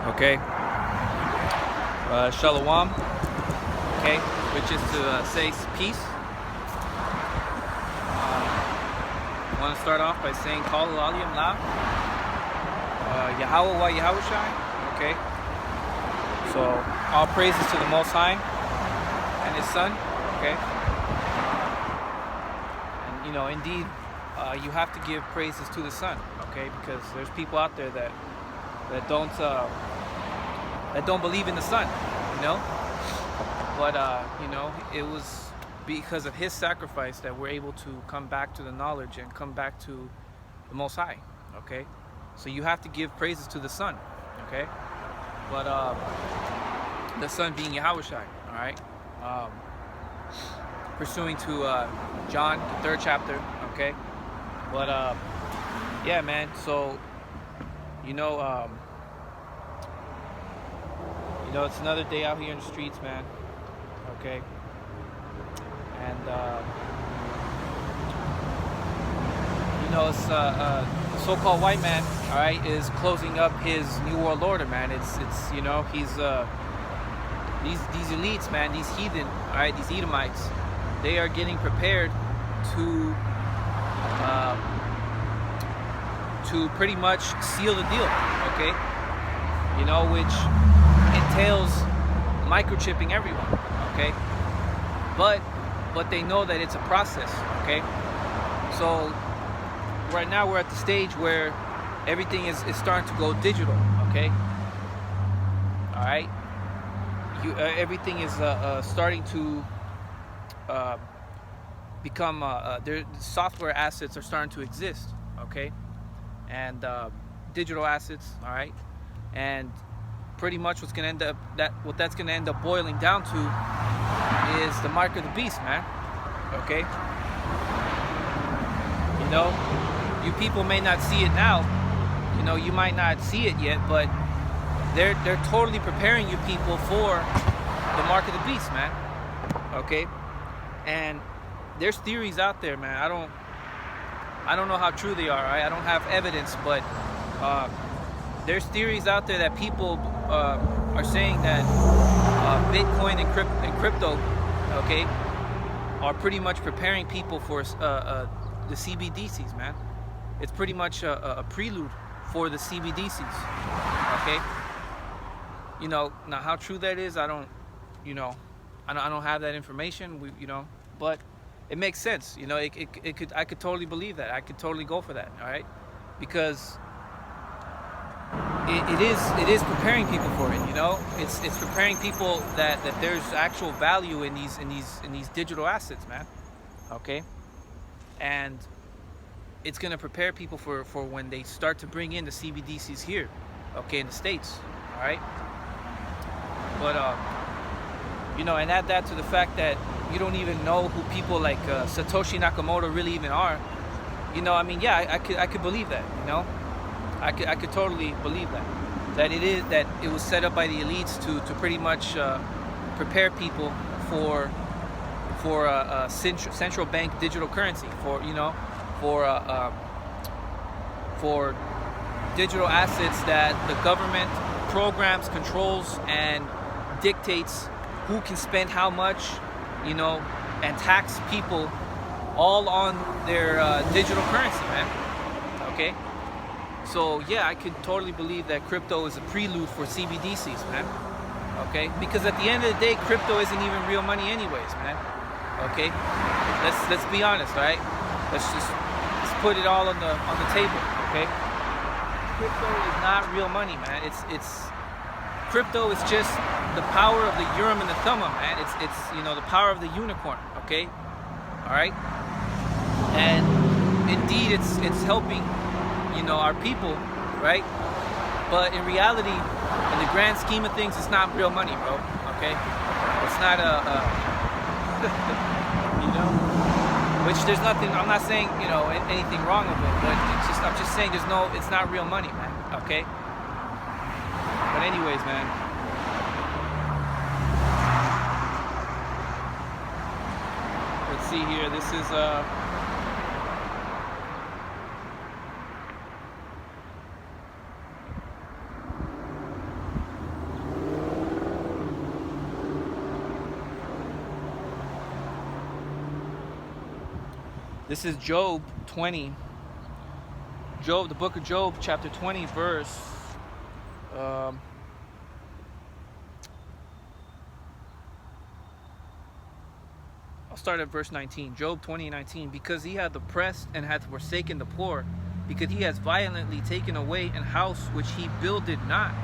Okay. Shalom. Okay, which is to say peace. I want to start off by saying Kol Alim La. Yahweh wa Yahushai. Okay. So all praises to the Most High and His Son. Okay. And indeed, you have to give praises to the Son. Okay, because there's people out there that don't believe in the Son. But it was because of His sacrifice that we're able to come back to the knowledge and come back to the Most High. Okay, so you have to give praises to the Son. Okay, but the Son being Yahushai. All right, pursuing to John, the 3rd chapter. Okay, but yeah, man. So it's another day out here in the streets, man. Okay. And it's the so-called white man, all right, is closing up his New World Order, man. It's he's these elites, man, these heathen, all right, these Edomites, they are getting prepared to pretty much seal the deal, okay? Which entails microchipping everyone, okay? But they know that it's a process, okay? So right now we're at the stage where everything is starting to go digital, okay? All right? Everything is starting to become, their software assets are starting to exist, okay? And digital assets, all right? And pretty much what that's gonna end up boiling down to is the mark of the beast, man. Okay. You people may not see it now. You might not see it yet, but they're totally preparing you people for the mark of the beast, man. Okay. And there's theories out there, man. I don't know how true they are. Right? I don't have evidence, but there's theories out there that people are saying that Bitcoin and crypto, okay, are pretty much preparing people for the CBDCs, man. It's pretty much a prelude for the CBDCs, okay. Now how true that is, I don't have that information. But it makes sense. I could totally believe that. I could totally go for that. All right, because it is preparing people for it. It's preparing people that there's actual value in these digital assets, man. Okay, and it's gonna prepare people for when they start to bring in the CBDCs here, okay, in the States. All right, but and add that to the fact that you don't even know who people like Satoshi Nakamoto really even are. Yeah, I could believe that. I could totally believe that it was set up by the elites to pretty much prepare people for central bank digital currency, for digital assets that the government programs, controls, and dictates who can spend how much, and tax people all on their digital currency, man. Okay. So yeah, I could totally believe that crypto is a prelude for CBDCs, man. Okay, because at the end of the day, crypto isn't even real money, anyways, man. Okay, let's be honest, right? Let's put it all on the table. Okay, crypto is not real money, man. It's crypto is just the power of the Urim and the Thummim, man. It's the power of the unicorn. Okay, all right, and indeed, it's helping. Our people, right? But in reality, in the grand scheme of things, it's not real money, bro. Okay, it's not which there's nothing. I'm not saying anything wrong with it, but I'm just saying it's not real money, man. Okay. But anyways, man. Let's see here. This is This is Job 20. Job, the book of Job, chapter 20, verse. I'll start at verse 19. Job 20:19. Because he hath oppressed and hath forsaken the poor, because he has violently taken away an house which he builded not.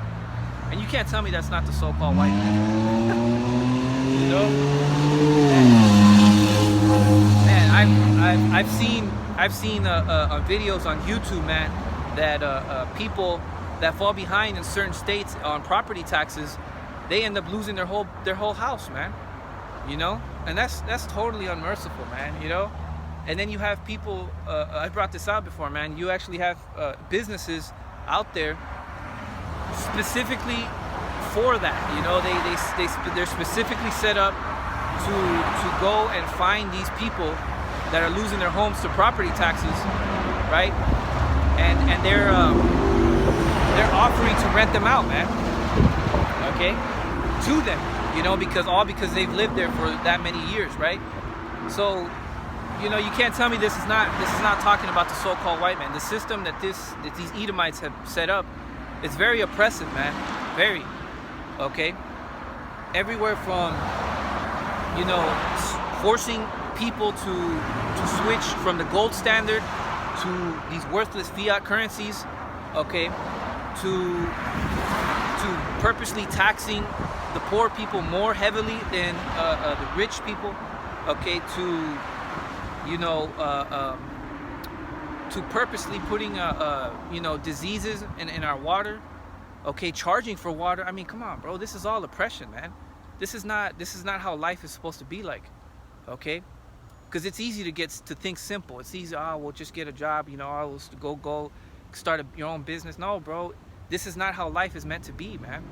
And you can't tell me that's not the so-called white man. You know? Man, I've seen videos on YouTube, man, that people that fall behind in certain states on property taxes, they end up losing their whole house, man. You know, and that's totally unmerciful, man. You know, and then you have people. I brought this out before, man. You actually have businesses out there specifically for that. You know, they're specifically set up to go and find these people that are losing their homes to property taxes, right? And they're offering to rent them out, man. Okay, to them. You know, because they've lived there for that many years, right? So, you know, you can't tell me this is not talking about the so-called white man. The system that these Edomites have set up is very oppressive, man. Very. Okay. Everywhere from, you know, forcing people to switch from the gold standard to these worthless fiat currencies, okay, to purposely taxing the poor people more heavily than the rich people, okay, to, you know, to purposely putting you know, diseases in our water, okay, charging for water. I mean, come on, bro, this is all oppression, man. This is not how life is supposed to be like, okay? Because it's easy to think simple. It's easy, we'll just get a job, you know, I'll go start your own business. No, bro, this is not how life is meant to be, man.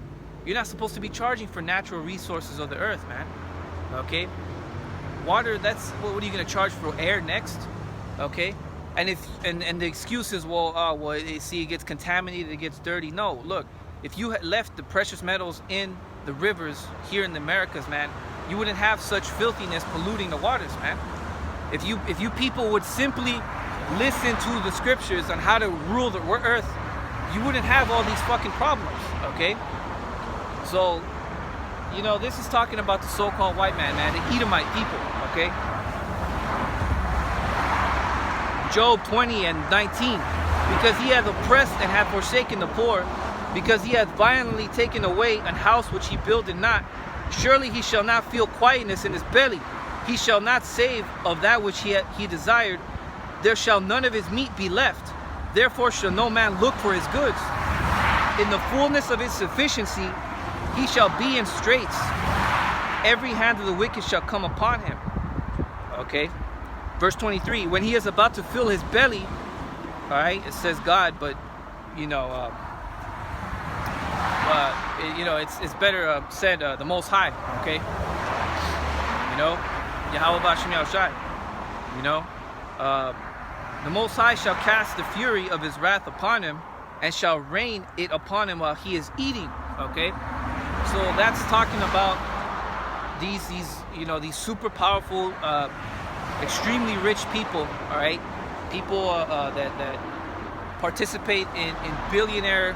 You're not supposed to be charging for natural resources of the earth, man. Okay? Water, that's, what are you going to charge for air next? Okay? And the excuse is, well, see, it gets contaminated, it gets dirty. No, look, if you had left the precious metals in the rivers here in the Americas, man, you wouldn't have such filthiness polluting the waters, man. If you people would simply listen to the scriptures on how to rule the earth, you wouldn't have all these fucking problems, okay? So, you know, this is talking about the so-called white man, the Edomite people, okay? Job 20:19. Because he hath oppressed and hath forsaken the poor, because he hath violently taken away an house which he builded not, surely he shall not feel quietness in his belly. He shall not save of that which he desired. There shall none of his meat be left. Therefore shall no man look for his goods. In the fullness of his sufficiency, he shall be in straits. Every hand of the wicked shall come upon him. Okay. Verse 23. When he is about to fill his belly, all right, it says God, but you know, it's better said the Most High. Okay. You know, Yahweh Bashem Yahushai. You know, the Most High shall cast the fury of his wrath upon him, and shall rain it upon him while he is eating. Okay. So that's talking about these super powerful, extremely rich people, all right? People that participate in billionaire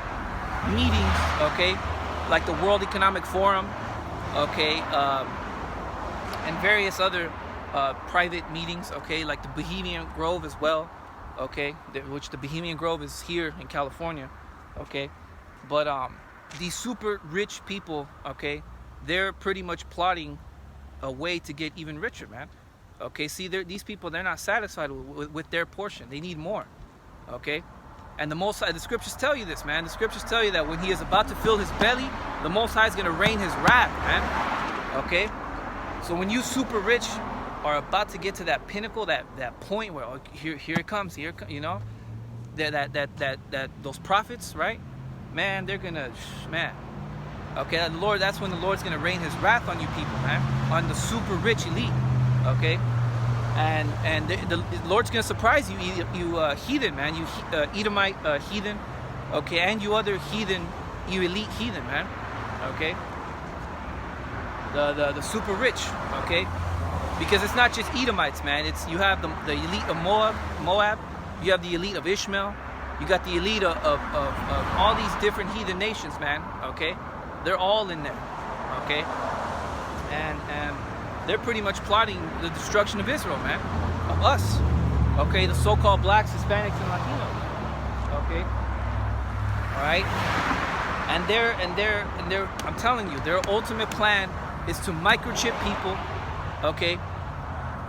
meetings, okay? Like the World Economic Forum, okay? And various other private meetings, okay? Like the Bohemian Grove as well, okay? Which the Bohemian Grove is here in California, okay? But these super rich people, okay, they're pretty much plotting a way to get even richer, man. Okay, see, these people, they're not satisfied with their portion. They need more, okay? And the scriptures tell you this, man. The scriptures tell you that when he is about to fill his belly, the Most High is going to rain his wrath, man. Okay? So when you super rich are about to get to that pinnacle, that point where, here it comes, you know, that those prophets, right? Man, they're gonna, man. Okay, that's when the Lord's gonna rain his wrath on you people, man. On the super rich elite. Okay? And the Lord's gonna surprise you, you heathen, man. You Edomite heathen. Okay, and you other heathen, you elite heathen, man. Okay? The super rich, okay? Because it's not just Edomites, man. It's you have the elite of Moab, you have the elite of Ishmael, you got the elite of all these different heathen nations, man. Okay, they're all in there. Okay, and they're pretty much plotting the destruction of Israel, man, of us. Okay, the so-called blacks, Hispanics, and Latinos. Okay, all right, and they're I'm telling you, their ultimate plan is to microchip people. Okay,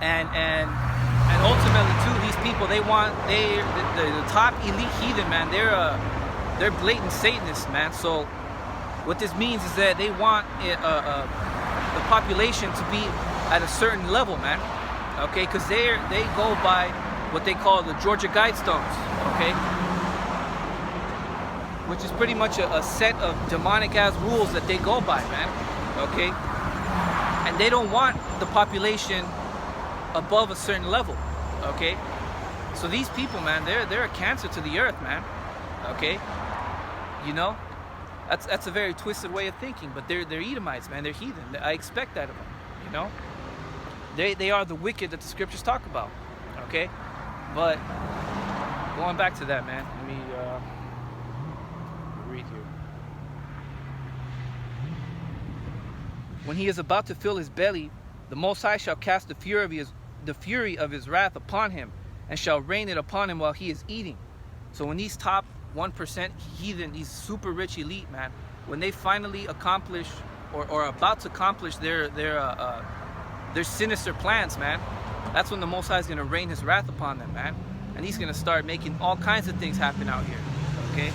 and ultimately too, these people, they want the top elite heathen, man. They're blatant Satanists, man. So what this means is that they want the population to be at a certain level, man. Okay, because they go by what they call the Georgia Guidestones. Okay, which is pretty much a set of demonic ass rules that they go by, man. Okay. And they don't want the population above a certain level, okay? So these people, man, they're a cancer to the earth, man, okay? You know, that's a very twisted way of thinking, but they're Edomites, man. They're heathen. I expect that of them, you know? They are the wicked that the scriptures talk about, okay? But going back to that, man, let me read here. When he is about to fill his belly, the Most High shall cast the fury of his wrath upon him, and shall rain it upon him while he is eating. So when these top 1% heathen, these super rich elite, man, when they finally accomplish or are about to accomplish their sinister plans, man, that's when the Most High is going to rain his wrath upon them, man. And he's going to start making all kinds of things happen out here, okay?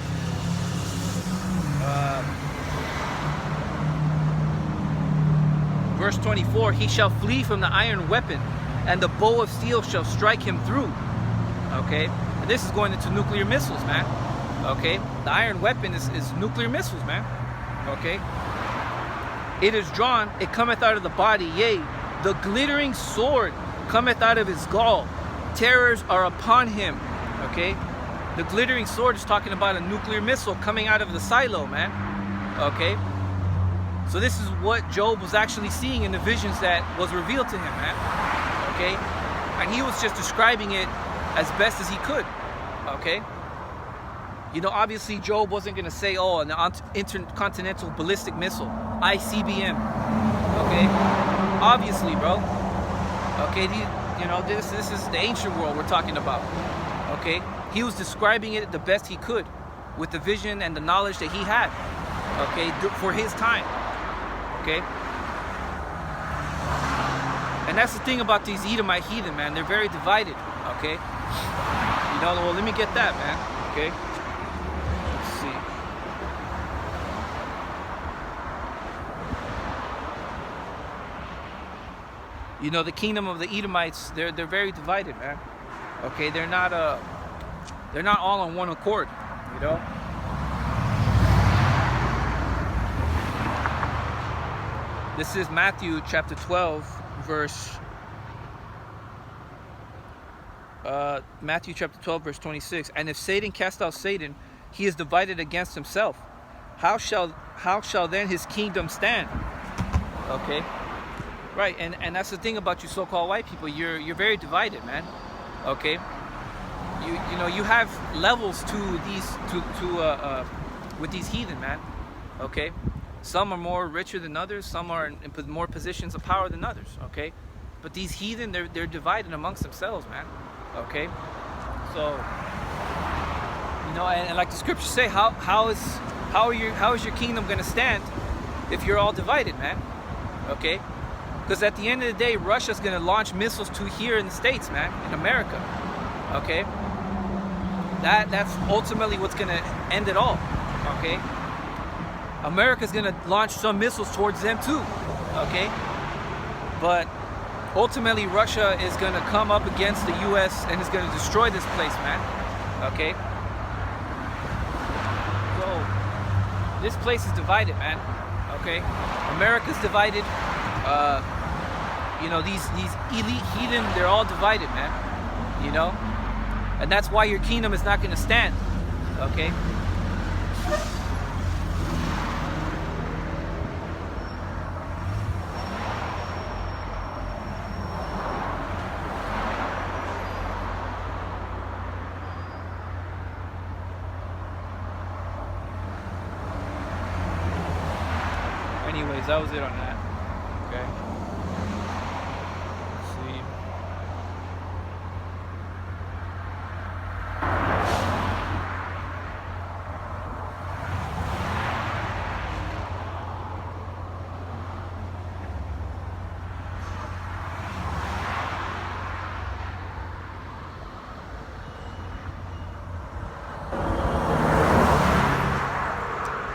Verse 24, he shall flee from the iron weapon, and the bow of steel shall strike him through. Okay? And this is going into nuclear missiles, man. Okay? The iron weapon is nuclear missiles, man. Okay? It is drawn, it cometh out of the body, yea, the glittering sword cometh out of his gall. Terrors are upon him. Okay? The glittering sword is talking about a nuclear missile coming out of the silo, man. Okay? So this is what Job was actually seeing in the visions that was revealed to him, man. Okay? And he was just describing it as best as he could. Okay? You know, obviously Job wasn't going to say, oh, an intercontinental ballistic missile, ICBM. Okay? Obviously, bro. Okay, this is the ancient world we're talking about. Okay? He was describing it the best he could with the vision and the knowledge that he had. Okay? For his time. Okay? And that's the thing about these Edomite heathen, man. They're very divided. Okay? You know, well, let me get that, man. Okay? Let's see. You know, the kingdom of the Edomites, they're very divided, man. Okay? They're not all on one accord, you know? This is Matthew chapter 12, verse 26. And if Satan cast out Satan, he is divided against himself. How shall then his kingdom stand? Okay, right. And that's the thing about you so-called white people. You're very divided, man. Okay, you have levels to these with these heathen, man. Okay. Some are more richer than others. Some are in more positions of power than others. Okay, but these heathen, they're divided amongst themselves, man. Okay, so you know, and like the scriptures say, how is your kingdom gonna stand if you're all divided, man? Okay, because at the end of the day, Russia's gonna launch missiles to here in the States, man, in America. Okay, that's ultimately what's gonna end it all. Okay. America's gonna launch some missiles towards them too, okay? But ultimately, Russia is gonna come up against the U.S. and is gonna destroy this place, man. Okay? So this place is divided, man. Okay? America's divided. You know, these elite heathen, they're all divided, man. You know, and that's why your kingdom is not gonna stand. Okay? anyways, that was it on that. Okay. Let's see.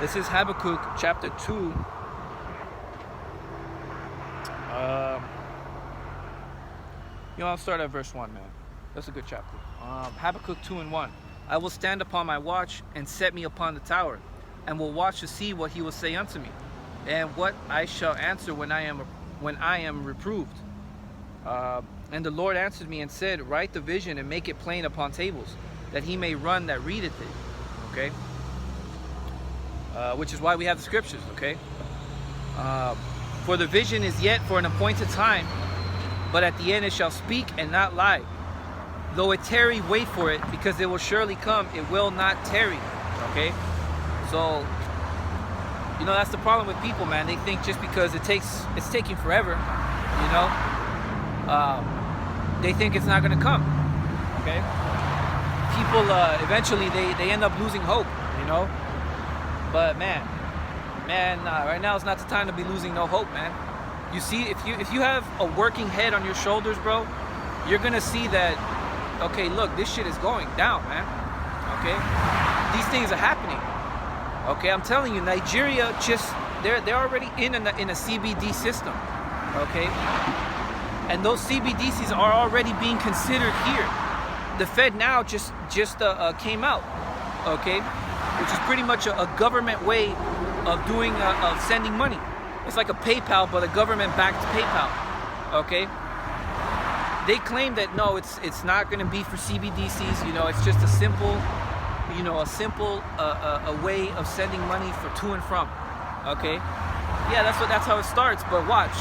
This is Habakkuk chapter 2. I'll start at verse 1, man. That's a good chapter. Habakkuk 2:1. I will stand upon my watch and set me upon the tower, and will watch to see what he will say unto me, and what I shall answer when I am reproved. And the Lord answered me and said, write the vision and make it plain upon tables, that he may run that readeth it. Okay? Which is why we have the scriptures, okay? For the vision is yet for an appointed time, but at the end it shall speak and not lie. Though it tarry, wait for it, because it will surely come, it will not tarry, okay? So, that's the problem with people, man. They think just because it's taking forever, they think it's not gonna come, okay? People, eventually, they end up losing hope, But man, right now is not the time to be losing no hope, man. You see, if you have a working head on your shoulders, bro, you're gonna see that. Okay, look, this shit is going down, man. Okay, these things are happening. Okay, I'm telling you, Nigeria they're already in a CBD system. Okay, and those CBDCs are already being considered here. The Fed now just came out. Okay. Which is pretty much a government way of doing of sending money. It's like a PayPal, but a government-backed PayPal. Okay. They claim that no, it's not going to be for CBDCs. It's just a simple, a way of sending money for to and from. Okay. Yeah, that's how it starts. But watch,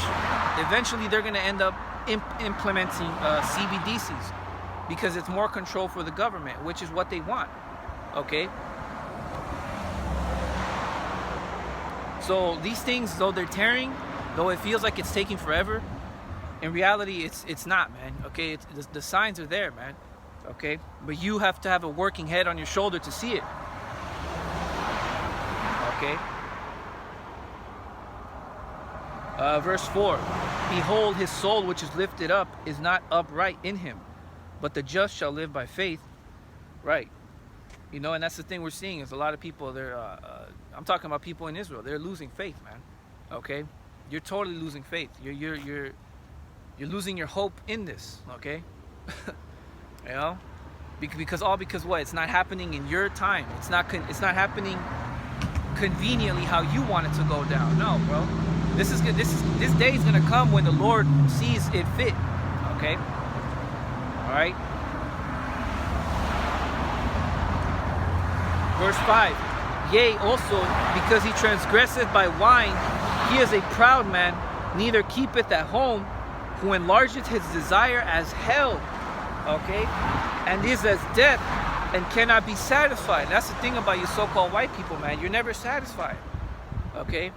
eventually they're going to end up implementing CBDCs because it's more control for the government, which is what they want. Okay. So these things, though they're tearing, though it feels like it's taking forever, in reality, it's not, man. Okay, the signs are there, man. Okay, but you have to have a working head on your shoulder to see it. Okay. Verse 4. Behold, his soul which is lifted up is not upright in him, but the just shall live by faith. Right. And that's the thing we're seeing is a lot of people, I'm talking about people in Israel, they're losing faith, man. Okay? You're totally losing faith. You're losing your hope in this, okay? Because what? It's not happening in your time. It's not happening conveniently how you want it to go down. No, bro. This day is going to come when the Lord sees it fit, okay? All right? Verse 5, yea, also, because he transgresseth by wine, he is a proud man, neither keepeth at home, who enlargeth his desire as hell, okay, and is as death, and cannot be satisfied. That's the thing about you so-called white people, man. You're never satisfied, okay?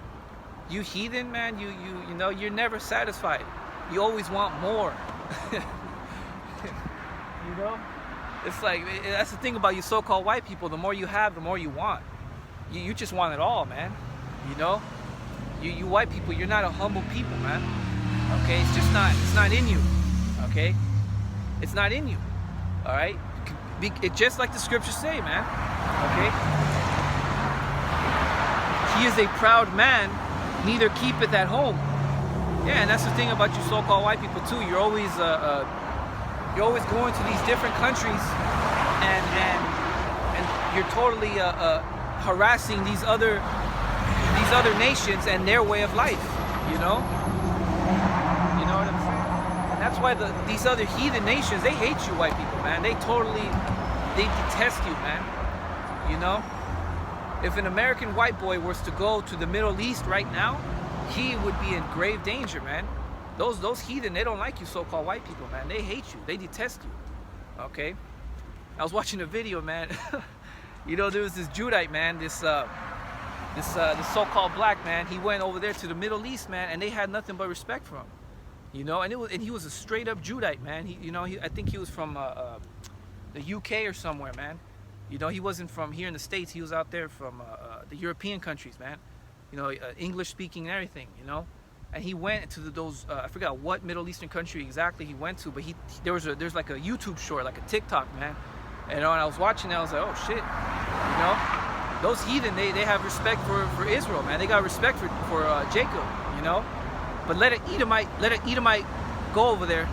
You heathen, man, you're never satisfied. You always want more, It's like, that's the thing about you so-called white people. The more you have, the more you want. You just want it all, man. You white people, you're not a humble people, man. Okay, it's not in you. Okay, it's not in you. All right, it's just like the scriptures say, man. Okay, he is a proud man, neither keepeth at home. Yeah, and that's the thing about you so-called white people too. You're always going to these different countries, and you're totally harassing these other nations and their way of life. You know what I'm saying? And that's why these other heathen nations, they hate you, white people, man. They detest you, man. If an American white boy was to go to the Middle East right now, he would be in grave danger, man. Those heathen, they don't like you so-called white people, man. They hate you. They detest you. Okay? I was watching a video, man. There was this Judite, man, this this so-called black man, he went over there to the Middle East, man, and they had nothing but respect for him, you know. And he was a straight up Judite, man. I think he was from the UK or somewhere, man. You know, he wasn't from here in the States. He was out there from the European countries, man. You know, English speaking and everything, you know. And he went to those I forgot what Middle Eastern country exactly he went to, but there's like a YouTube short, like a TikTok, man. And when I was watching that, I was like, oh shit, you know, those heathen, they have respect for Israel, man. They got respect for Jacob, you know. But let an Edomite go over there,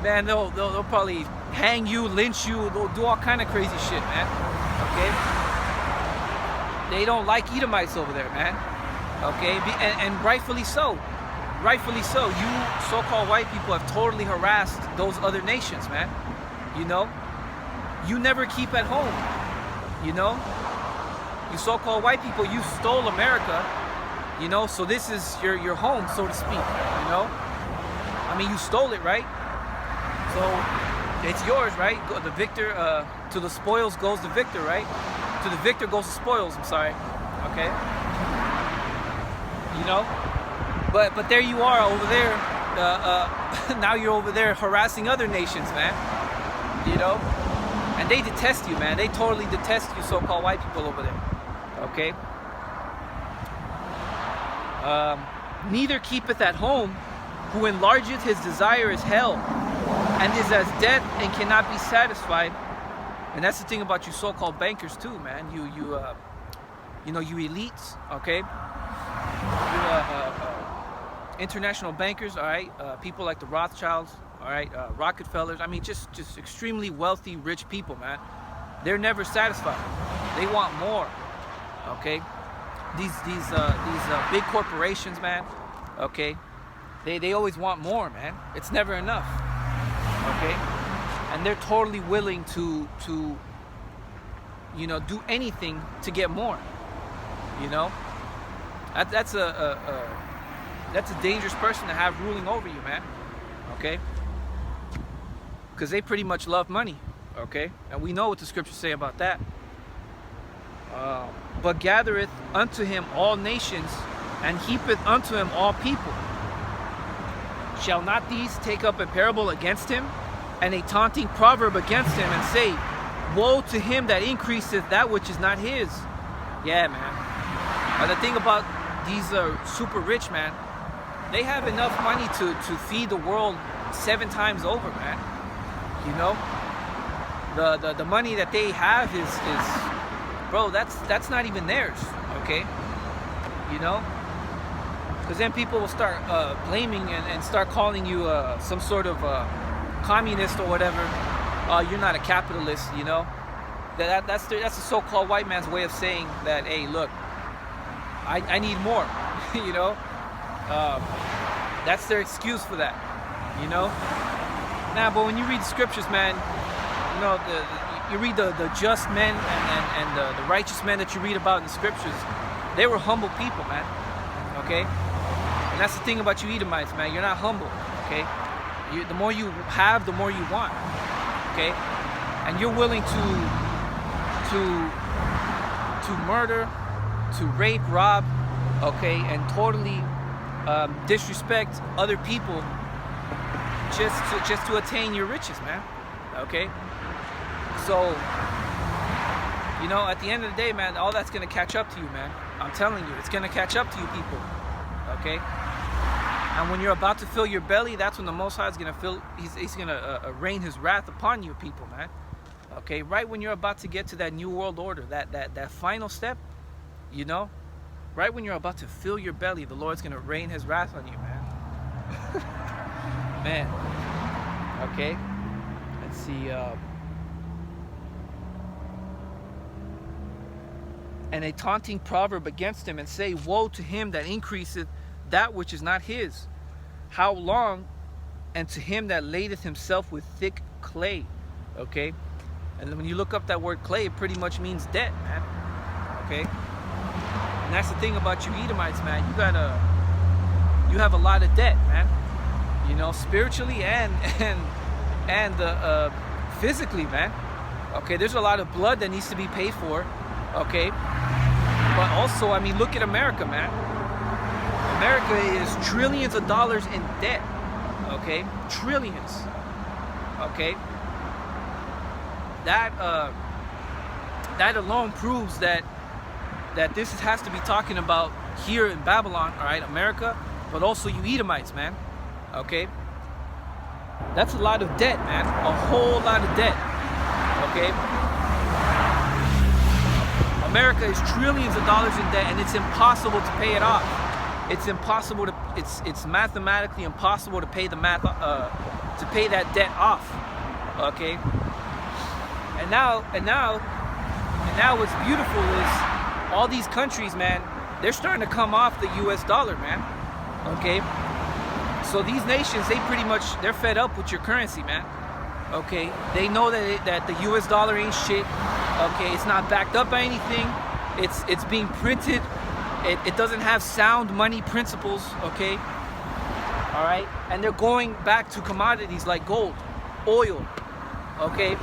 man. They'll probably hang you, lynch you, they'll do all kind of crazy shit, man. Okay. They don't like Edomites over there, man. Okay, and rightfully so. Rightfully so. You so-called white people have totally harassed those other nations, man. You know, you never keep at home. You know, you so-called white people, you stole America. You know, so this is your home, so to speak. You know, I mean, you stole it, right? So it's yours, right? The victor, to the spoils goes the victor, right? To the victor goes the spoils. I'm sorry. Okay. You know, but there you are over there. Now you're over there harassing other nations, man. You know, and they detest you, man. They totally detest you, so-called white people over there. Okay. Neither keepeth at home, who enlargeth his desire is hell, and is as death and cannot be satisfied. And that's the thing about you so-called bankers too, man. You know, you elites, okay. International bankers, all right, people like the Rothschilds, all right, Rockefellers. I mean, just extremely wealthy, rich people, man. They're never satisfied. They want more. Okay, these big corporations, man. Okay, they always want more, man. It's never enough. Okay, and they're totally willing to you know, do anything to get more. You know. That's a dangerous person to have ruling over you, man. Okay, because they pretty much love money. Okay, and we know what the scriptures say about that. But gathereth unto him all nations, and heapeth unto him all people. Shall not these take up a parable against him, and a taunting proverb against him, and say, woe to him that increaseth that which is not his? Yeah, man. The thing about these super rich, man, they have enough money to feed the world 7 times over, man. You know, the money that they have is bro, that's not even theirs. Okay, you know, because then people will start blaming and start calling you some sort of communist or whatever. You're not a capitalist, you know. That's the so-called white man's way of saying that, hey, look, I need more, you know. That's their excuse for that, you know. Now, but when you read the scriptures, man, you know, you read the just men and the righteous men that you read about in the scriptures, they were humble people, man. Okay, and that's the thing about you Edomites, man. You're not humble. Okay, the more you have, the more you want. Okay, and you're willing to murder, to rape, rob, okay, and totally disrespect other people just to attain your riches, man. Okay, so you know, at the end of the day, man, all that's gonna catch up to you, man. I'm telling you, it's gonna catch up to you people. Okay, and when you're about to fill your belly, that's when the Most High is gonna fill. He's gonna rain His wrath upon you, people, man. Okay, right when you're about to get to that new world order, that final step, you know, right when you're about to fill your belly, the Lord's gonna rain His wrath on you, man. Man. Okay. Let's see. And a taunting proverb against him, and say, woe to him that increaseth that which is not his. How long? And to him that ladeth himself with thick clay. Okay. And when you look up that word clay, it pretty much means debt, man. Okay. And that's the thing about you Edomites, man. You have a lot of debt, man. You know, spiritually and physically, man. Okay, there's a lot of blood that needs to be paid for. Okay, But also, I mean, look at America, man. America is trillions of dollars in debt. Okay, trillions. Okay, that alone proves that this has to be talking about here in Babylon, all right, America, but also you Edomites, man. Okay, that's a lot of debt, man. A whole lot of debt. Okay, America is trillions of dollars in debt, and it's impossible to pay it off. It's impossible to. It's mathematically impossible to pay to pay that debt off. Okay. And now what's beautiful is all these countries, man, they're starting to come off the U.S. dollar, man. Okay. So these nations, they're fed up with your currency, man. Okay. They know that the U.S. dollar ain't shit. Okay. It's not backed up by anything. It's being printed. It doesn't have sound money principles, okay? All right? And they're going back to commodities like gold, oil, okay?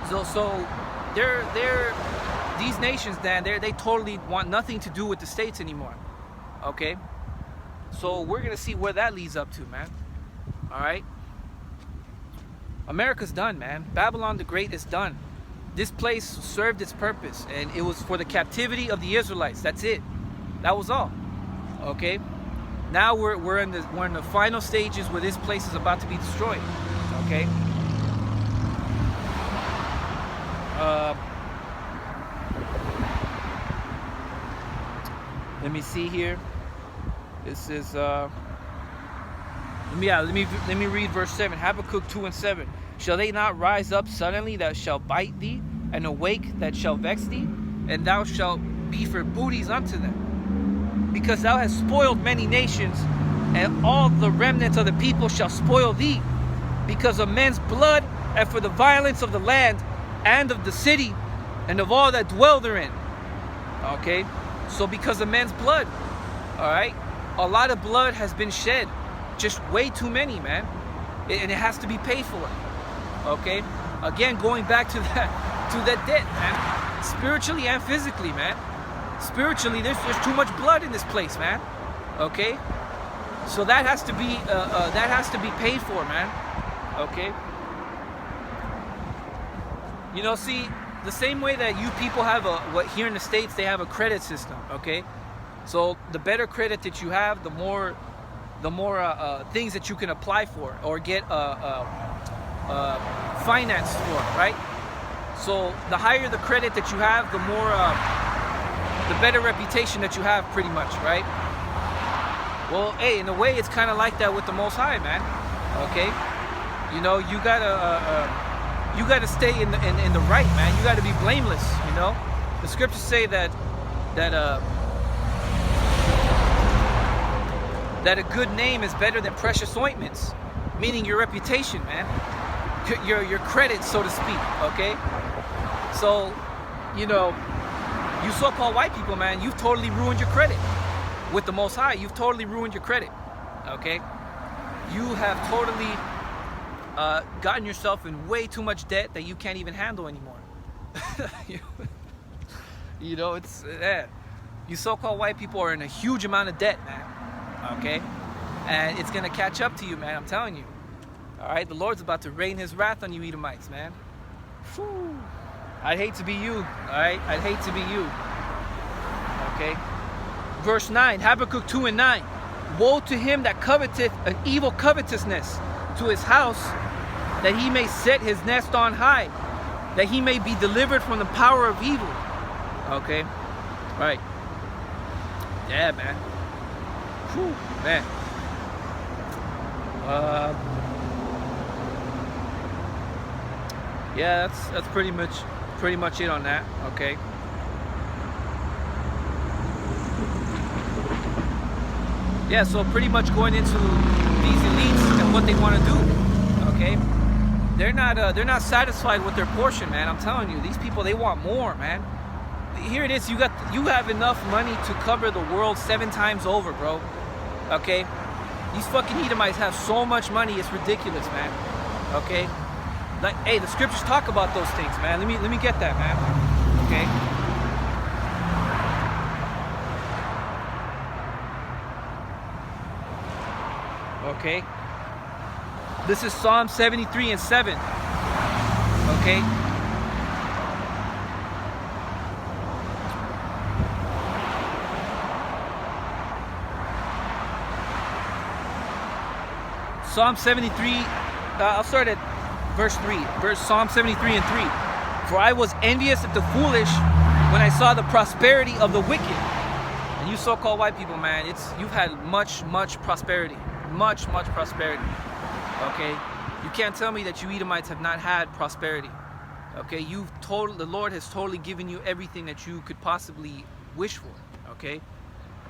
So these nations, Dan, they totally want nothing to do with the States anymore, okay? So we're gonna see where that leads up to, man. All right? America's done, man. Babylon the Great is done. This place served its purpose, and it was for the captivity of the Israelites. That's it. That was all. Okay. Now we're in the final stages where this place is about to be destroyed. Okay. Let me see here. This is let me read verse 7. Habakkuk 2 and 7. Shall they not rise up suddenly that shall bite thee, and awake that shall vex thee? And thou shalt be for booties unto them. Because thou hast spoiled many nations, and all the remnants of the people shall spoil thee, because of men's blood, and for the violence of the land, and of the city, and of all that dwell therein. Okay? So because of men's blood, alright? A lot of blood has been shed. Just way too many, man. And it has to be paid for. Okay, again, going back to that debt, man. Spiritually and physically, man. Spiritually, there's too much blood in this place, man. Okay, so that has to be paid for, man. Okay. You know, see, the same way that you people have what here in the States they have a credit system. Okay, so the better credit that you have, the more things that you can apply for or get financed for, right? So the higher the credit that you have, the more, the better reputation that you have, pretty much, right? Well, hey, in a way, it's kind of like that with the Most High, man. Okay, you know, you gotta stay in the right, man. You gotta be blameless. You know, the scriptures say that a good name is better than precious ointments, meaning your reputation, man, your credit, so to speak. Okay, so you know, you so-called white people, man, you've totally ruined your credit with the Most High. You've totally ruined your credit. Okay, you have totally gotten yourself in way too much debt that you can't even handle anymore. You know, it's you so-called white people are in a huge amount of debt, man. Okay, and it's gonna catch up to you, man. I'm telling you. All right, the Lord's about to rain His wrath on you, Edomites, man. Whew. I'd hate to be you. All right, I'd hate to be you. Okay. Verse 9, Habakkuk 2 and 9. Woe to him that coveteth an evil covetousness to his house, that he may set his nest on high, that he may be delivered from the power of evil. Okay, right. Yeah, man. Whew, man. Yeah, that's pretty much it on that. Okay. Yeah, so pretty much going into these elites and what they want to do. Okay, they're not satisfied with their portion, man. I'm telling you, these people, they want more, man. Here it is. You have enough money to cover the world 7 times over, bro. Okay, these fucking Edomites have so much money, it's ridiculous, man. Okay, like, hey, the scriptures talk about those things, man. Let me get that, man. Okay. Okay? This is Psalm 73 and 7. Okay? Psalm 73, I'll start at verse 3. Psalm 73 and 3. For I was envious at the foolish when I saw the prosperity of the wicked. And you so-called white people, man, you've had much prosperity. Much prosperity. Okay? You can't tell me that you Edomites have not had prosperity. Okay? The Lord has totally given you everything that you could possibly wish for. Okay?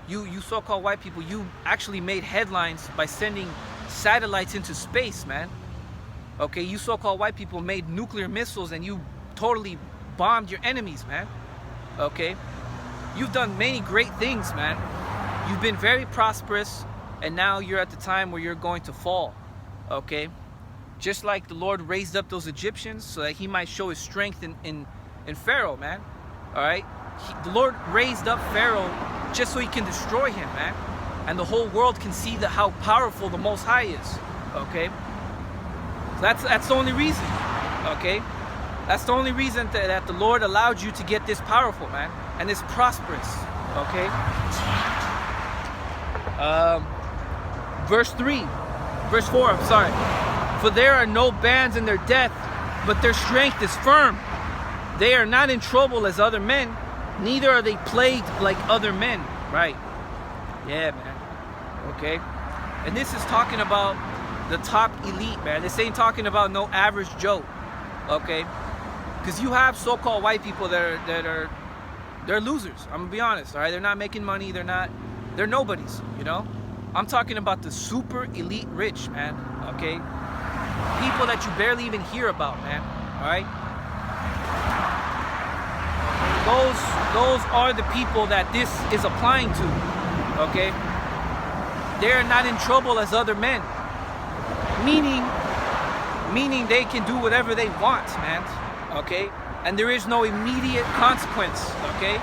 You so-called white people, you actually made headlines by sending satellites into space, man. Okay, you so-called white people made nuclear missiles and you totally bombed your enemies, man. Okay, you've done many great things, man. You've been very prosperous, and now you're at the time where you're going to fall. Okay, just like the Lord raised up those Egyptians so that he might show his strength in Pharaoh, man. All right, the Lord raised up Pharaoh just so he can destroy him, man. And the whole world can see how powerful the Most High is. Okay? So that's the only reason. Okay? That's the only reason that the Lord allowed you to get this powerful, man. And this prosperous. Okay? Verse 4, I'm sorry. For there are no bands in their death, but their strength is firm. They are not in trouble as other men, neither are they plagued like other men. Right? Yeah, man. Okay? And this is talking about the top elite, man. This ain't talking about no average Joe. Okay? Because you have so-called white people they're losers. I'm gonna be honest, all right? They're not making money, they're nobodies, you know? I'm talking about the super elite rich, man. Okay? People that you barely even hear about, man. All right? Those are the people that this is applying to. Okay? They're not in trouble as other men. Meaning they can do whatever they want, man. Okay? And there is no immediate consequence. Okay?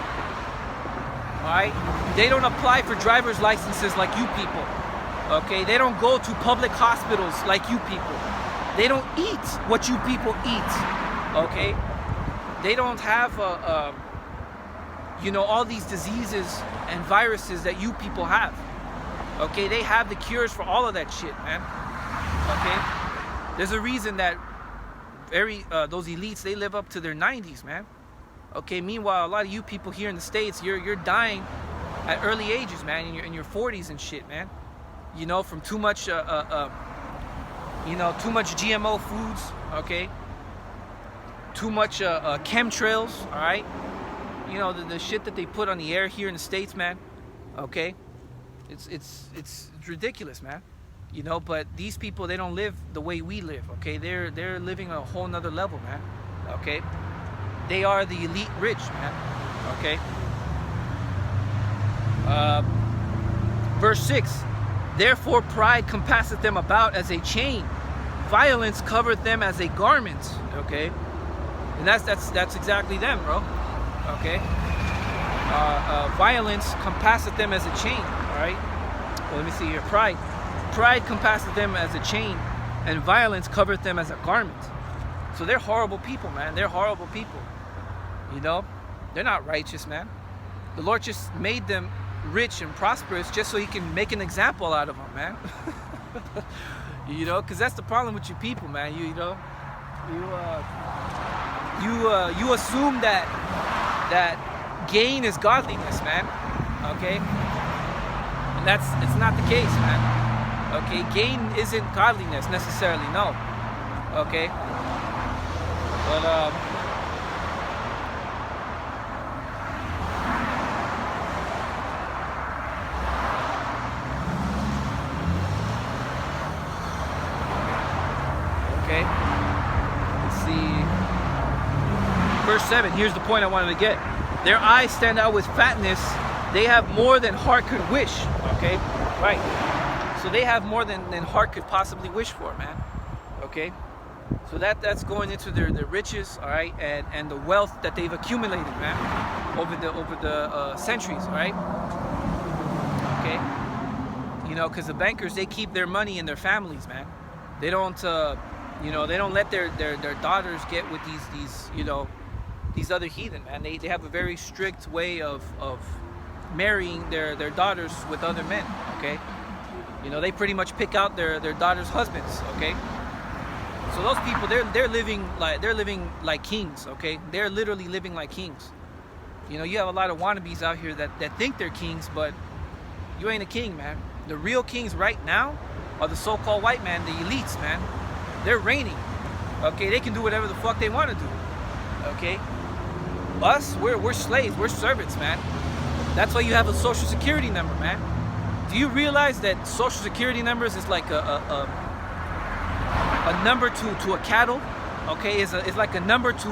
Alright? They don't apply for driver's licenses like you people. Okay? They don't go to public hospitals like you people. They don't eat what you people eat. Okay? They don't have all these diseases and viruses that you people have. Okay, they have the cures for all of that shit, man. Okay, there's a reason that those elites, they live up to their 90s, man. Okay, meanwhile, a lot of you people here in the States, you're dying at early ages, man, in your 40s and shit, man. You know, from too much GMO foods, okay? Too much chemtrails, all right? You know, the shit that they put on the air here in the States, man. Okay? It's ridiculous, man. You know, but these people, they don't live the way we live, okay? They're living on a whole nother level, man. Okay? They are the elite rich, man. Okay? Verse 6. Therefore pride compasseth them about as a chain. Violence covereth them as a garment. Okay? And that's exactly them, bro. Okay? Violence compasseth them as a chain. Alright? Well, let me see here. Pride compasseth them as a chain, and violence covereth them as a garment. So they're horrible people, man. They're horrible people. You know? They're not righteous, man. The Lord just made them rich and prosperous just so he can make an example out of them, man. You know, because that's the problem with you people, man. You assume that gain is godliness, man. Okay? And it's not the case, man. Okay? Gain isn't godliness necessarily, no. Okay? But okay? Let's see. Verse 7, here's the point I wanted to get. Their eyes stand out with fatness. They have more than heart could wish. Okay? Right. So they have more than heart could possibly wish for, man. Okay? So that's going into their riches, all right, and the wealth that they've accumulated, man, over the centuries, all right? Okay? You know, because the bankers, they keep their money in their families, man. They don't, you know, they don't let their daughters get with these you know, these other heathen, man. They have a very strict way of marrying their daughters with other men, okay? You know, they pretty much pick out their daughters' husbands, okay? So those people, they're living like kings, okay? They're literally living like kings. You know, you have a lot of wannabes out here that think they're kings, but you ain't a king, man. The real kings right now are the so-called white man, the elites, man. They're reigning, okay? They can do whatever the fuck they want to do, okay? Us, we're slaves, we're servants, man. That's why you have a social security number, man. Do you realize that social security numbers is like a number to a cattle, okay? It's like a number to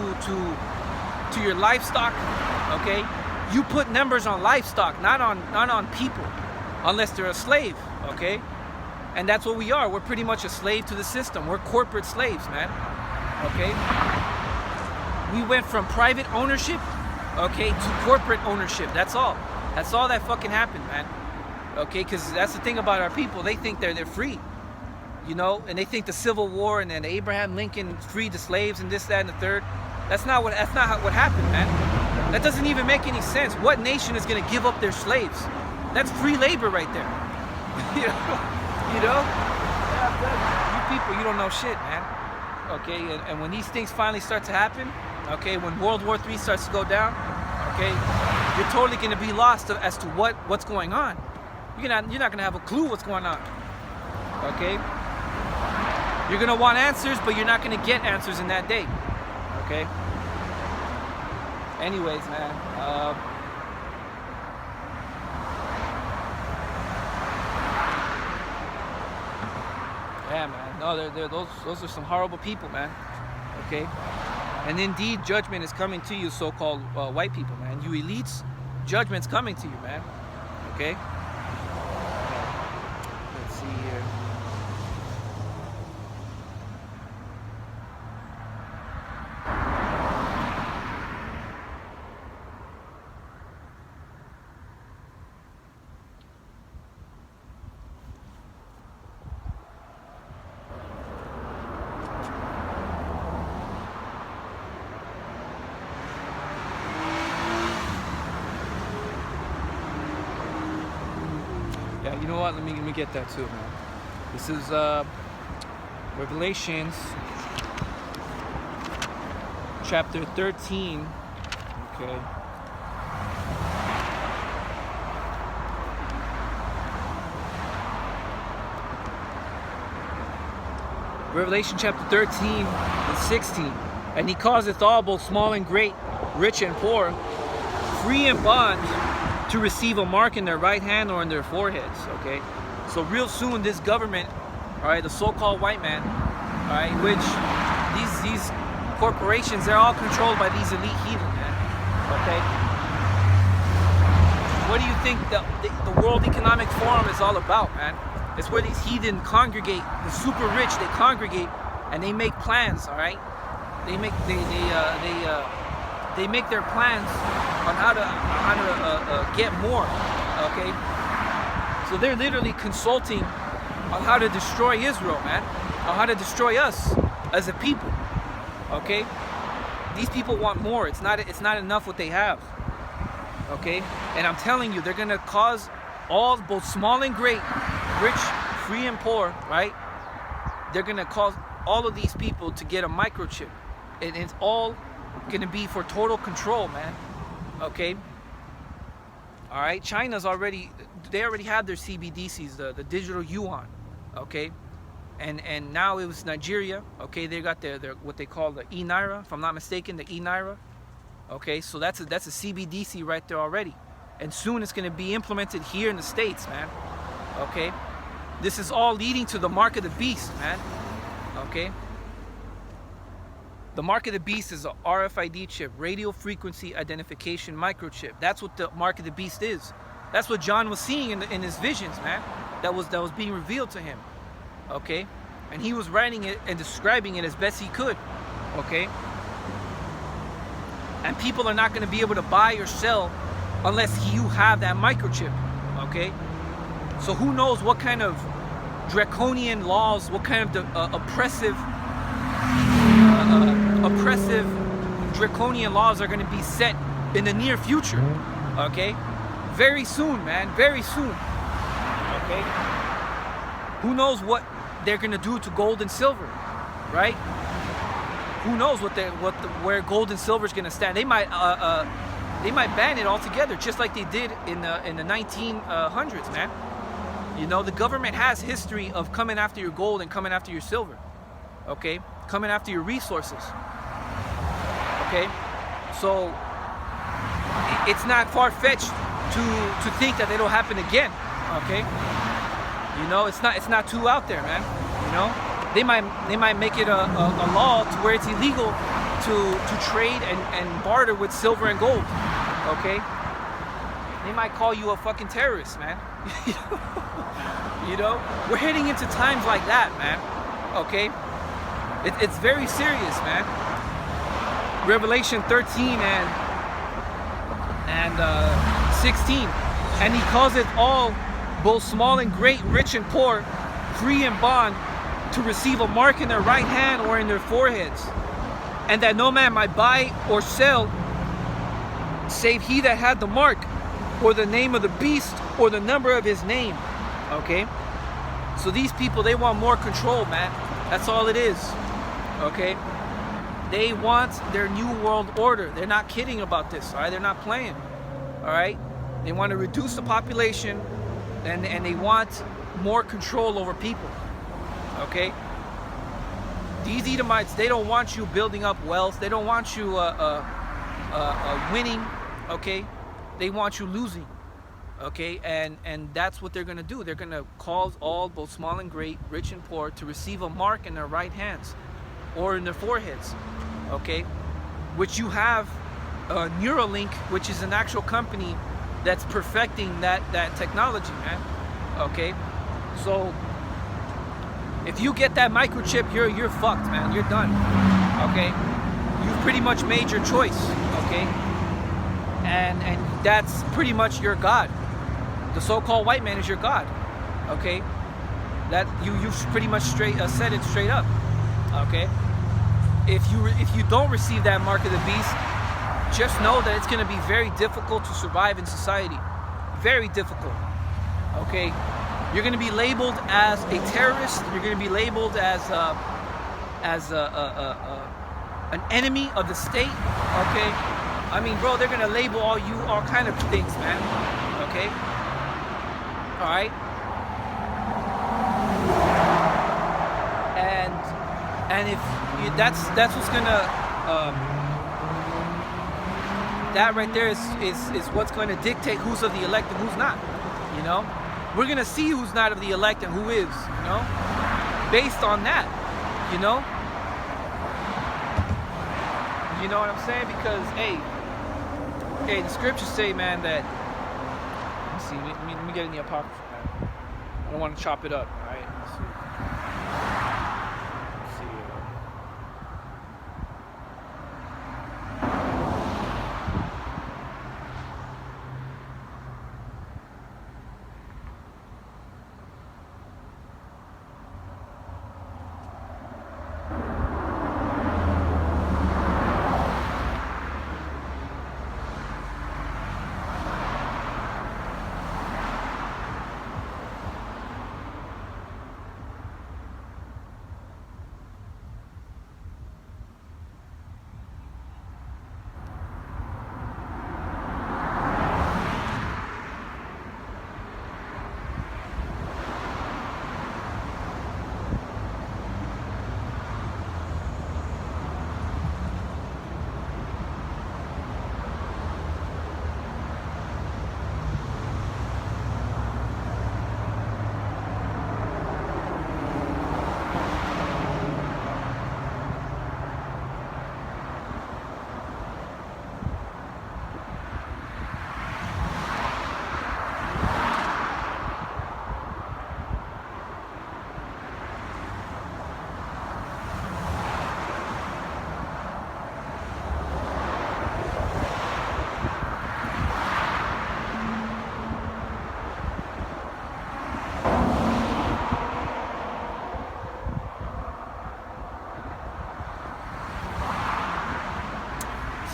your livestock, okay? You put numbers on livestock, not on people, unless they're a slave, okay? And that's what we are. We're pretty much a slave to the system. We're corporate slaves, man, okay? We went from private ownership, okay, to corporate ownership. That's all. That's all that fucking happened, man. Okay, because that's the thing about our people. They think they're free, you know, and they think the Civil War and then Abraham Lincoln freed the slaves and this, that, and the third. That's not what happened, man. That doesn't even make any sense. What nation is gonna give up their slaves? That's free labor right there. You know? You people, you don't know shit, man. Okay, and when these things finally start to happen, okay, when World War III starts to go down, okay, you're totally gonna be lost as to what's going on. You're not gonna have a clue what's going on. Okay? You're gonna want answers, but you're not gonna get answers in that day. Okay? Anyways, man. Yeah, man. No, those are some horrible people, man. Okay? And indeed, judgment is coming to you, so-called white people, man. You elites, judgment's coming to you, man. Okay? Let's see here. Yeah, you know what? Let me get that too, man. This is Revelations chapter 13. Okay. Revelation chapter 13 and 16. And he causeth all, both small and great, rich and poor, free and bond, to receive a mark in their right hand or in their foreheads, okay? So real soon this government, all right, the so-called white man, all right, which these corporations, they're all controlled by these elite heathen, man, okay? What do you think the World Economic Forum is all about, man? It's where these heathen congregate, the super rich, they congregate and they make plans, all right? They make their plans on how to get more, okay? So they're literally consulting on how to destroy Israel, man, on how to destroy us as a people, okay? These people want more. It's not enough what they have, okay? And I'm telling you, they're gonna cause all, both small and great, rich, free and poor, right? They're gonna cause all of these people to get a microchip, and it's all gonna be for total control, man. Okay. All right. China's already have their CBDCs, the digital yuan. Okay. And now it was Nigeria. Okay. They got their what they call the e-naira, if I'm not mistaken, the e-naira. Okay. So that's a CBDC right there already, and soon it's gonna be implemented here in the States, man. Okay. This is all leading to the mark of the beast, man. Okay. The mark of the beast is a RFID chip, radio frequency identification microchip. That's what the mark of the beast is. That's what John was seeing in his visions, man. That was being revealed to him. Okay? And he was writing it and describing it as best he could. Okay? And people are not going to be able to buy or sell unless you have that microchip. Okay? So who knows what kind of draconian laws, what kind of oppressive draconian laws are going to be set in the near future. Okay, very soon, man, very soon. Okay, who knows what they're going to do to gold and silver, right? Who knows where gold and silver is going to stand? They might ban it altogether, just like they did in the 1900s, man. You know, the government has history of coming after your gold and coming after your silver. Okay, coming after your resources. Okay, so it's not far-fetched to think that it'll happen again. Okay, you know, it's not too out there, man. You know, they might make it a law to where it's illegal to trade and barter with silver and gold. Okay, they might call you a fucking terrorist, man. You know, we're heading into times like that, man. Okay, it's very serious, man. Revelation 13 and 16, and he calls it all, both small and great, rich and poor, free and bond, to receive a mark in their right hand or in their foreheads, and that no man might buy or sell save he that had the mark, or the name of the beast, or the number of his name. Okay, so these people, they want more control, man. That's all it is. Okay, they want their new world order. They're not kidding about this, all right? They're not playing, all right? They want to reduce the population, and they want more control over people. Okay, these Edomites, they don't want you building up wealth. They don't want you winning. Okay, they want you losing. Okay, and that's what they're gonna do. They're gonna cause all, both small and great, rich and poor, to receive a mark in their right hands or in their foreheads. Okay, which you have Neuralink, which is an actual company that's perfecting that technology, man. Okay, so if you get that microchip, you're fucked, man. You're done. Okay, you've pretty much made your choice. Okay, and that's pretty much your God. The so-called white man is your God. Okay, that you've pretty much said it straight up. Okay, if you don't receive that mark of the beast, just know that it's going to be very difficult to survive in society. Very difficult. Okay, you're going to be labeled as a terrorist. You're going to be labeled as an enemy of the state. Okay, I mean, bro, they're going to label all kind of things, man. Okay, all right, and if that's what's gonna that right there is what's going to dictate who's of the elect and who's not. You know, we're gonna see who's not of the elect and who is, you know, based on that. You know what I'm saying? Because hey, the scriptures say, man, that, let's see, let me get in the Apocrypha, man. I don't want to chop it up, all right? Let's see.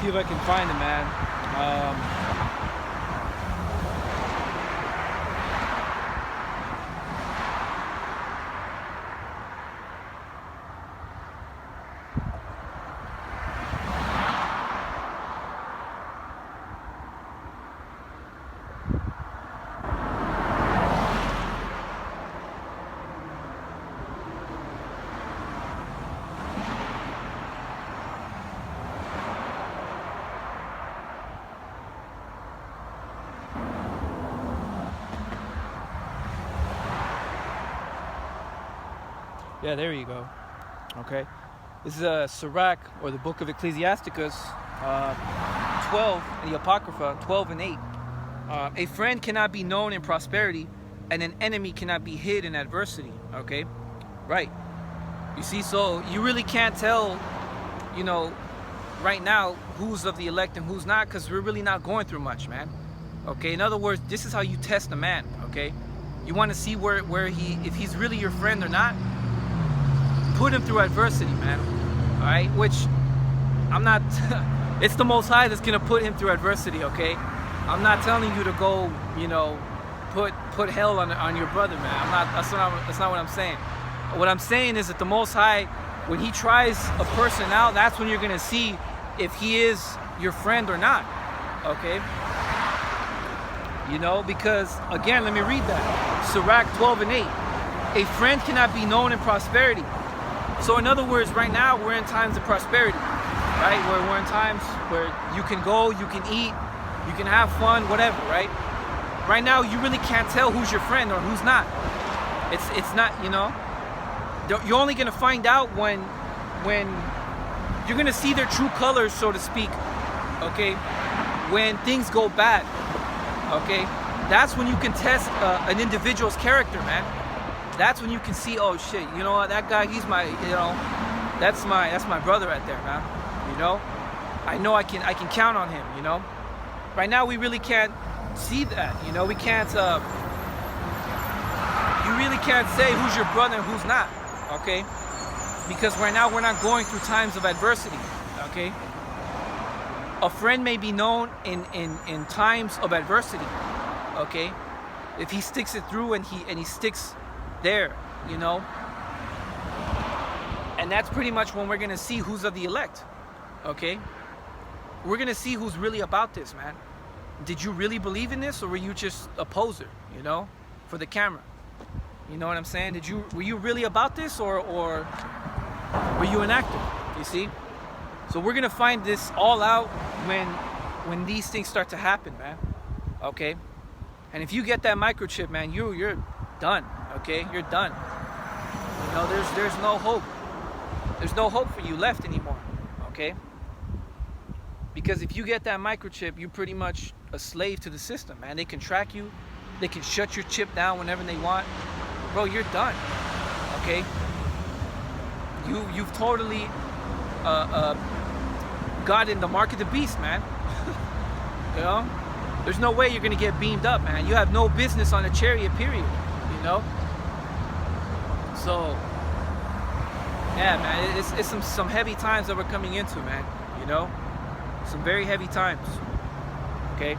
see if I can find it, man. Yeah, there you go. Okay, this is Sirach, or the book of Ecclesiasticus, 12 in the Apocrypha, 12 and 8. A friend cannot be known in prosperity, and an enemy cannot be hid in adversity. Okay, right. You see, so you really can't tell, you know, right now who's of the elect and who's not, because we're really not going through much, man. Okay, in other words, this is how you test a man. Okay, you want to see if he's really your friend or not. Put him through adversity, man. All right, which I'm not. It's the Most High that's gonna put him through adversity. Okay, I'm not telling you to go, you know, put hell on your brother, man. I'm not. That's not what I'm saying. What I'm saying is that the Most High, when He tries a person out, that's when you're gonna see if he is your friend or not. Okay. You know, because again, let me read that. Sirach 12 and 8. A friend cannot be known in prosperity. So in other words, right now we're in times of prosperity, right? We're in times where you can go, you can eat, you can have fun, whatever, right? Right now you really can't tell who's your friend or who's not. It's not, you know. You're only gonna find out when you're gonna see their true colors, so to speak. Okay, when things go bad. Okay, that's when you can test an individual's character, man. That's when you can see, oh shit, you know what, that guy, he's my, you know, that's my brother right there, man. You know I can count on him, you know. Right now we really can't see that, you know. We can't you really can't say who's your brother and who's not, okay? Because right now we're not going through times of adversity, okay? A friend may be known in times of adversity, okay? If he sticks it through and he sticks there, you know. And that's pretty much when we're gonna see who's of the elect, okay? We're gonna see who's really about this, man. Did you really believe in this, or were you just a poser, you know, for the camera? You know what I'm saying? Were you really about this, or were you an actor? You see? So we're gonna find this all out when these things start to happen, man. Okay? And if you get that microchip, man, you're done. Okay? You're done. You know, there's no hope. There's no hope for you left anymore. Okay? Because if you get that microchip, you're pretty much a slave to the system, man. They can track you. They can shut your chip down whenever they want. Bro, you're done. Okay? You've totally got in the mark of the beast, man. You know? There's no way you're gonna get beamed up, man. You have no business on a chariot, period. You know? So, yeah, man, it's some heavy times that we're coming into, man. You know? Some very heavy times. Okay?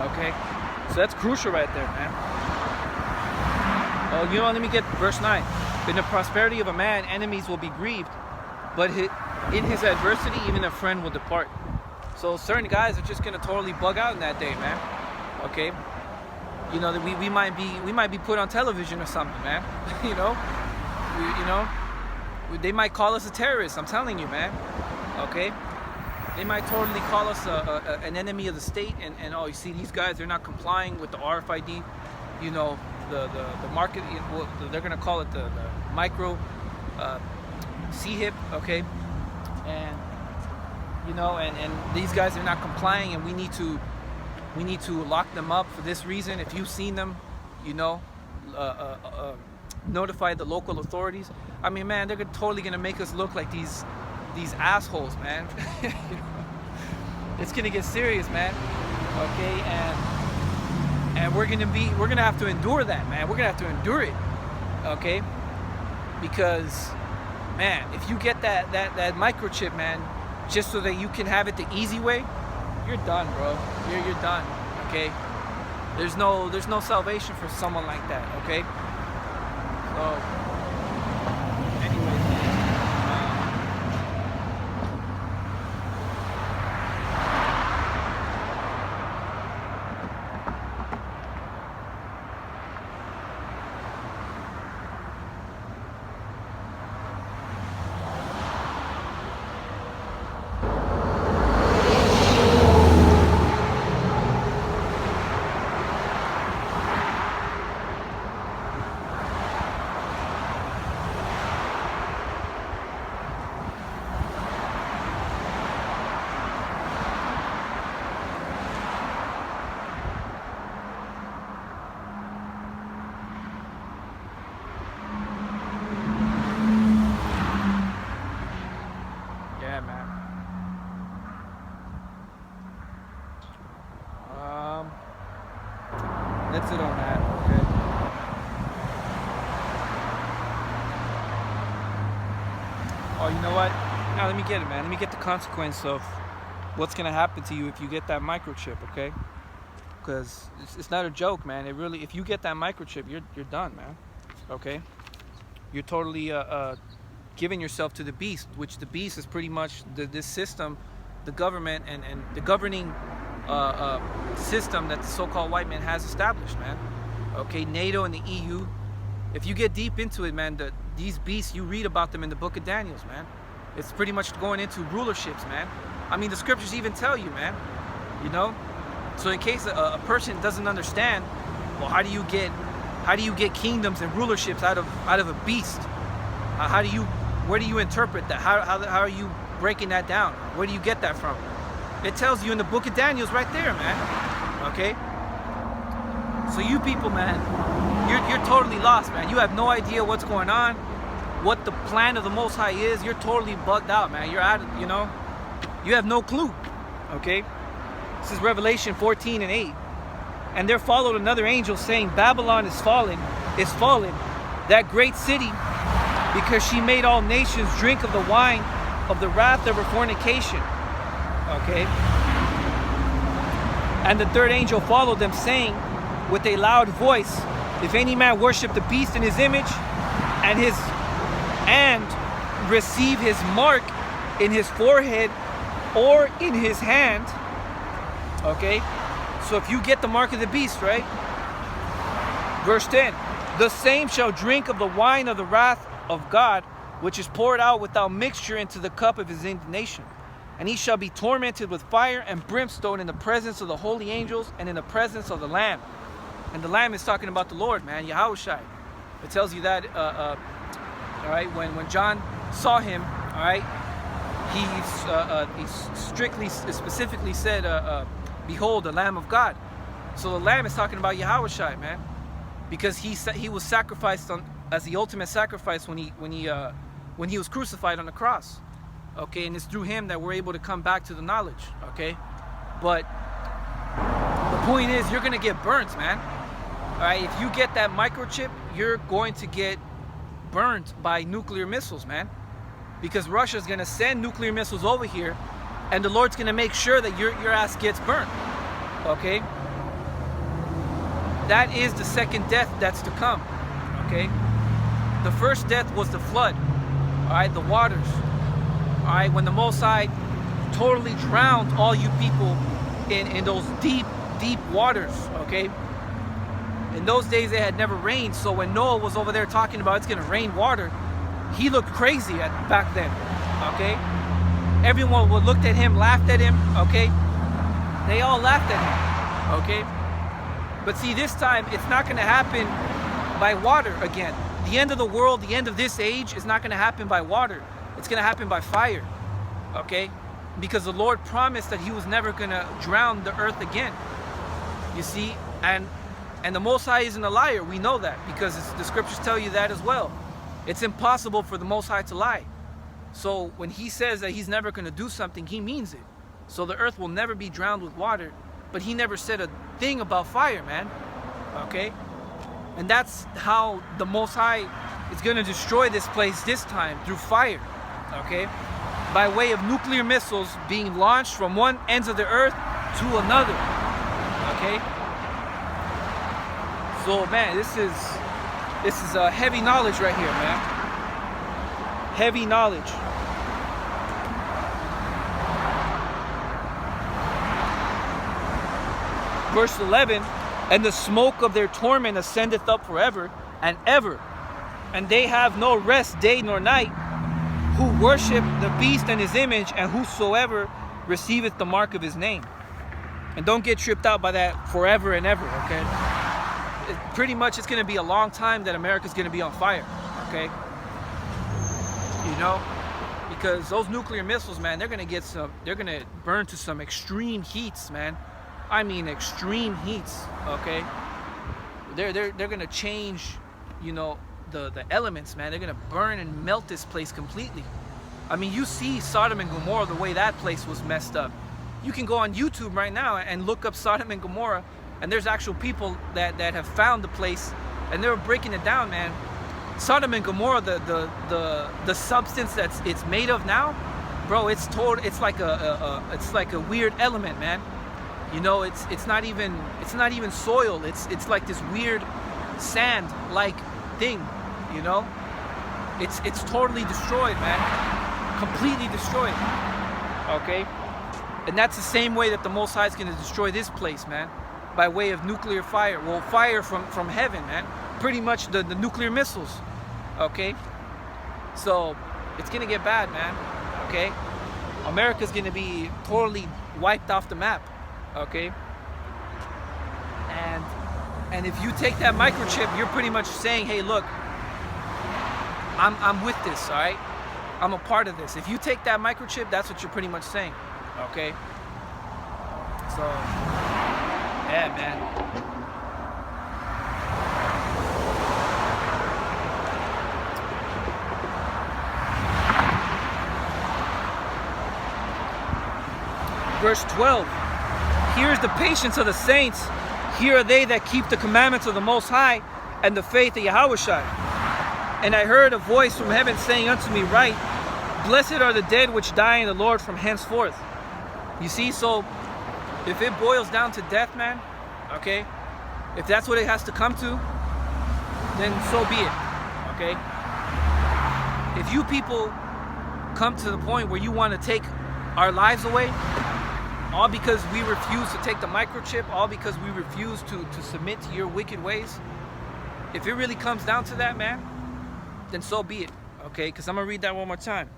Okay, so that's crucial right there, man. Oh, you know, let me get verse 9. In the prosperity of a man, enemies will be grieved, but in his adversity, even a friend will depart. So certain guys are just gonna totally bug out in that day, man. Okay, you know, that we might be put on television or something, man. You know, they might call us a terrorist. I'm telling you, man. Okay, they might totally call us an enemy of the state, and oh, you see, these guys, they're not complying with the RFID. You know, the market. They're gonna call it the micro CHIP. Okay, and you know, and these guys are not complying, and we need to lock them up for this reason. If you've seen them, you know, notify the local authorities. I mean, man, they're totally gonna make us look like these assholes, man. It's gonna get serious, man. Okay, and we're gonna have to endure that, man. We're gonna have to endure it. Okay, because, man, if you get that microchip, man, just so that you can have it the easy way, you're done, bro. You're done. Okay. There's no salvation for someone like that. Okay. So, anyways, yeah, man. That's it on that. Okay. Oh, you know what? Now let me get it, man. Let me get the consequence of what's gonna happen to you if you get that microchip. Okay? Because it's not a joke, man. It really, if you get that microchip, you're done, man. Okay? You're totally giving yourself to the beast, which the beast is pretty much this system, the government and the governing system that the so-called white man has established, man. Okay, NATO and the EU. If you get deep into it, man, these beasts, you read about them in the book of Daniels, man. It's pretty much going into rulerships, man. I mean, the scriptures even tell you, man. You know. So in case a person doesn't understand, well, how do you get kingdoms and rulerships out of a beast? Where do you interpret that? How are you breaking that down? Where do you get that from? It tells you in the book of Daniel's right there, man. Okay? So you people, man, you're totally lost, man. You have no idea what's going on, what the plan of the Most High is. You're totally bugged out, man. You're out of, you know, you have no clue. Okay? This is Revelation 14:8. And there followed another angel saying, Babylon is fallen, that great city, because she made all nations drink of the wine of the wrath of her fornication. Okay. And the third angel followed them, saying with a loud voice, if any man worship the beast in his image and receive his mark in his forehead or in his hand. Okay. So if you get the mark of the beast, right? Verse 10, the same shall drink of the wine of the wrath of God, which is poured out without mixture into the cup of his indignation. And he shall be tormented with fire and brimstone in the presence of the holy angels and in the presence of the Lamb. And the Lamb is talking about the Lord, man, Yahushua. It tells you that, all right, when John saw him, all right, he specifically said, behold, the Lamb of God. So the Lamb is talking about Yahushua, man, because he was sacrificed as the ultimate sacrifice when he was crucified on the cross. Okay, and it's through him that we're able to come back to the knowledge. Okay, but the point is, you're gonna get burnt, man. All right, if you get that microchip, you're going to get burnt by nuclear missiles, man, because Russia's gonna send nuclear missiles over here, and the Lord's gonna make sure that your ass gets burnt. Okay, that is the second death that's to come. Okay, the first death was the flood. All right, the waters. All right, when the Most High totally drowned all you people in those deep waters. Okay, In those days, it had never rained. So when Noah was over there talking about it's going to rain water, he looked crazy back then. Okay? Everyone would looked at him, laughed at him. Okay? They all laughed at him. Okay? But see, this time, it's not going to happen by water again. The end of the world, the end of this age is not going to happen by water. It's going to happen by fire. Okay? Because the Lord promised that he was never going to drown the earth again. You see? And the Most High isn't a liar. We know that because the scriptures tell you that as well. It's impossible for the Most High to lie. So when he says that he's never going to do something, he means it. So the earth will never be drowned with water. But he never said a thing about fire, man. Okay? And that's how the Most High is going to destroy this place this time, through fire. Okay? By way of nuclear missiles being launched from one end of the earth to another. Okay? So, man, this is heavy knowledge right here, man. Heavy knowledge. Verse 11, and the smoke of their torment ascendeth up forever and ever, and they have no rest day nor night, who worship the beast and his image, and whosoever receiveth the mark of his name. And don't get tripped out by that forever and ever, okay? Pretty much it's going to be a long time that America's going to be on fire, okay? You know? Because those nuclear missiles, man, they're going to burn to some extreme heats, man. I mean extreme heats, okay? They're going to change, you know, the elements, man. They're going to burn and melt this place completely. I mean, you see Sodom and Gomorrah, the way that place was messed up. You can go on YouTube right now and look up Sodom and Gomorrah, and there's actual people that have found the place, and they were breaking it down, man. Sodom and Gomorrah, the substance that's it's made of now, bro, it's like a weird element, man. You know, it's not even soil. It's like this weird sand like thing, you know? It's totally destroyed, man. Completely destroyed. Okay? And that's the same way that the Most High is going to destroy this place, man. By way of nuclear fire. Well, fire from heaven, man. Pretty much the nuclear missiles. Okay? So, it's going to get bad, man. Okay? America's going to be totally wiped off the map. Okay? And if you take that microchip, you're pretty much saying, hey, look, I'm with this, all right? I'm a part of this. If you take that microchip, that's what you're pretty much saying. Okay? So, yeah, man. Verse 12. Here is the patience of the saints. Here are they that keep the commandments of the Most High and the faith of Yahushua. And I heard a voice from heaven saying unto me, Write, blessed are the dead which die in the Lord from henceforth. You see, so if it boils down to death, man, okay, if that's what it has to come to, then so be it, okay? If you people come to the point where you want to take our lives away, all because we refuse to take the microchip, all because we refuse to submit to your wicked ways, if it really comes down to that, man, then so be it, okay? Because I'm going to read that one more time.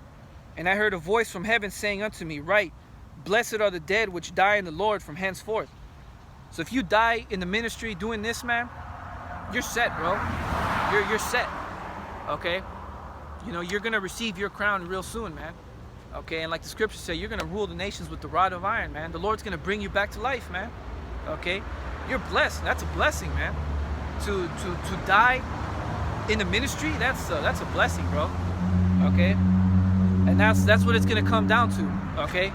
And I heard a voice from heaven saying unto me, Write, blessed are the dead which die in the Lord from henceforth. So if you die in the ministry doing this, man, you're set, bro. You're set, okay? You know, you're going to receive your crown real soon, man. Okay, and like the scriptures say, you're going to rule the nations with the rod of iron, man. The Lord's going to bring you back to life, man. Okay? You're blessed. That's a blessing, man. To die in the ministry, that's a blessing, bro. Okay? And that's what it's going to come down to, okay?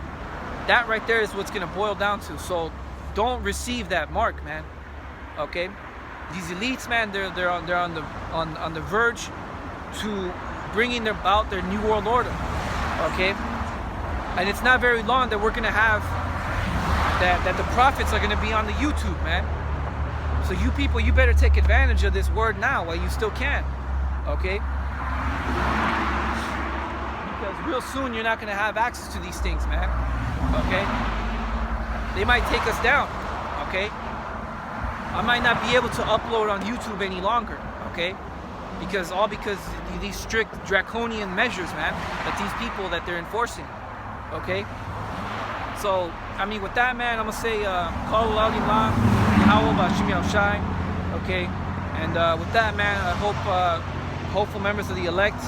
That right there is what's going to boil down to. So don't receive that mark, man. Okay? These elites, man, they're on the verge to bringing about their new world order. Okay? And it's not very long that we're going to have that the prophets are going to be on the YouTube, man. So you people, you better take advantage of this word now while you still can. Okay? Because real soon you're not going to have access to these things, man. Okay? They might take us down. Okay? I might not be able to upload on YouTube any longer, okay? Because these strict draconian measures, man, that these people that they're enforcing, okay? So, I mean, with that, man, I'm gonna say, Kal Ilahil Illallah, Yahweh Bashim Shai, okay? And with that, man, I hope hopeful members of the elect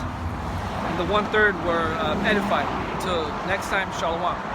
and the 1/3 were edified. Until next time, Shalom.